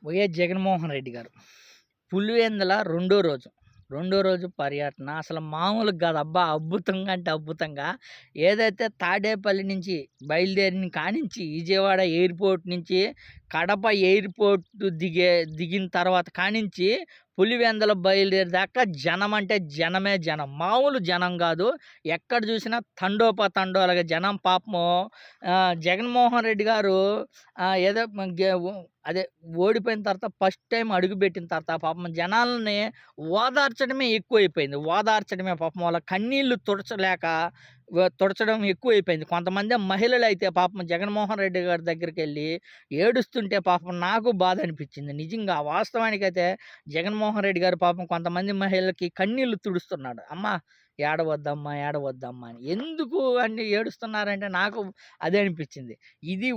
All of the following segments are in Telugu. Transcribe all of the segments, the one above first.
వైఎస్ జగన్మోహన్ రెడ్డి గారు పులివెందుల రెండో రోజు పర్యటన అసలు మామూలుగా కాదు. అబ్బా! అద్భుతంగా అంటే అద్భుతంగా ఏదైతే తాడేపల్లి నుంచి బయలుదేరిన కానించి విజయవాడ ఎయిర్‌పోర్ట్ నుంచి కడప ఎయిర్‌పోర్ట్ దిగిన తర్వాత కానించి పులివెందుల బయలుదేరేదాకా జనం అంటే జనమే జనం. మామూలు జనం గాదు. ఎక్కడ చూసినా తండోపతండాలుగా జనం పాపము. జగన్మోహన్ రెడ్డి గారు ఏదో అదే ఓడిపోయిన తర్వాత ఫస్ట్ టైమ్ అడుగుపెట్టిన తర్వాత పాపం జనాల్ని ఓదార్చడమే ఎక్కువైపోయింది. ఓదార్చడమే పాపం వాళ్ళ కన్నీళ్లు తుడచడం ఎక్కువైపోయింది. కొంతమంది మహిళలైతే పాపం జగన్మోహన్ రెడ్డి గారి దగ్గరికెళ్ళి ఏడుస్తుంటే పాపం నాకు బాధ అనిపించింది. నిజంగా వాస్తవానికైతే జగన్మోహన్ రెడ్డి గారు పాపం కొంతమంది మహిళలకి కన్నీళ్లు తుడుస్తున్నాడు. అమ్మా ఏడవద్దమ్మా, ఏడవద్దమ్మా అని. ఎందుకు అన్ని ఏడుస్తున్నారంటే నాకు అదే అనిపించింది. ఇది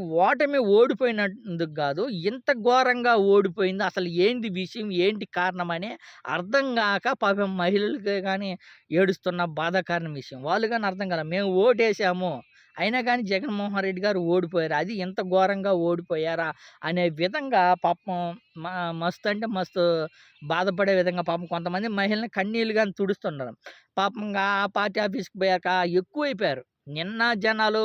ఓడిపోయినందుకు గాదు. ఇంత ఘోరంగా ఓడిపోయింది. అసలు ఏంది విషయం? ఏంటి కారణమని అర్థం గాక పాపం మహిళలకే గాని ఏడుస్తున్న బాధాకరమైన విషయం. వాళ్ళు గాని అర్థం కాల. మేము ఓటేసాము. అయినా గాని జగన్మోహన్ రెడ్డి గారు ఓడిపోయారు. అది ఇంత ఘోరంగా ఓడిపోయారా? అనే విధంగా పాపం మ మస్తు అంటే మస్తు బాధపడే విధంగా పాపం కొంతమంది మహిళలని కన్నీళ్లు గాని తుడుస్తున్నారు. పాపంగా ఆ పార్టీ ఆఫీస్‌కి పోయాక ఎక్కువైపోయారు. నిన్న జనాలు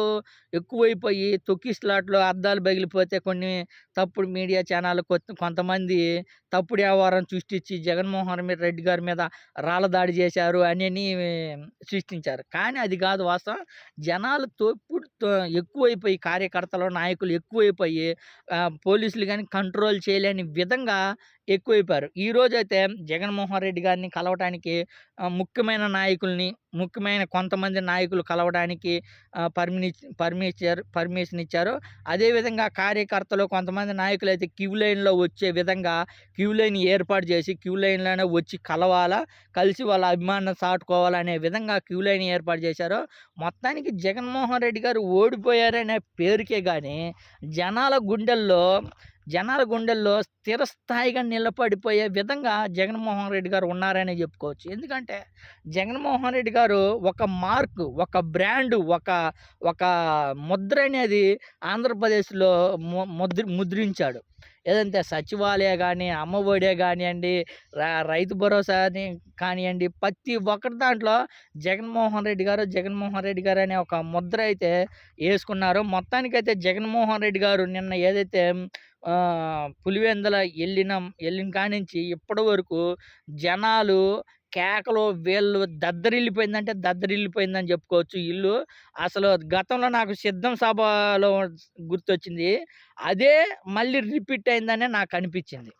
ఎక్కువైపోయి తొక్కిసలాటలో అద్దాలు పగిలిపోతే కొన్ని తప్పుడు మీడియా ఛానల్ కొంతమంది తప్పుడు వ్యవహారం సృష్టించి రెడ్డి గారి మీద రాళ్ళ దాడి చేశారు అని సృష్టించారు. కానీ అది కాదు వాస్తవం. జనాలు ఎక్కువైపోయి కార్యకర్తలు, నాయకులు ఎక్కువైపోయి పోలీసులు గాని కంట్రోల్ చేయలేని విధంగా ఎక్కువైపోయారు. ఈరోజైతే జగన్మోహన్ రెడ్డి గారిని కలవటానికి ముఖ్యమైన కొంతమంది నాయకులు కలవడానికి పర్మిషన్ ఇచ్చారు. అదేవిధంగా కార్యకర్తలు కొంతమంది నాయకులైతే క్యూ లైన్‌లో వచ్చే విధంగా క్యూ లైన్ ఏర్పాటు చేసి క్యూ లైన్‌లోనే వచ్చి కలిసి వాళ్ళ అభిమానం చాటుకోవాలనే విధంగా క్యూ లైన్ ఏర్పాటు చేశారు. మొత్తానికి జగన్మోహన్ రెడ్డి గారు ఓడిపోయారనే పేరుకే గాని జనాల గుండెల్లో స్థిరస్థాయిగా నిలబడిపోయే విధంగా జగన్మోహన్ రెడ్డి గారు ఉన్నారనే చెప్పుకోవచ్చు. ఎందుకంటే జగన్మోహన్ రెడ్డి గారు ఒక మార్క్, ఒక బ్రాండ్, ఒక ముద్ర అనేది ఆంధ్రప్రదేశ్‌లో ముద్రించాడు. ఏదంటే సచివాలయ గాని, అమ్మఒడే గానియండి, రైతు భరోసాని కానియండి, ప్రతి ఒక్కటి దాంట్లో జగన్మోహన్ రెడ్డి గారు అనే ఒక ముద్ర అయితే యేసుకున్నారు. మొత్తానికైతే జగన్మోహన్ రెడ్డి గారు నిన్న ఏదైతే పులివెందుల ఎళ్ళిన కానించి ఇప్పటి వరకు జనాలు కేకలు వీళ్ళు దద్దరిల్లిపోయిందని చెప్పుకోవచ్చు ఇల్లు. అసలు గతంలో నాకు సిద్ధం సభలో గుర్తొచ్చింది. అదే మళ్ళీ రిపీట్ అయిందనే నాకనిపించింది.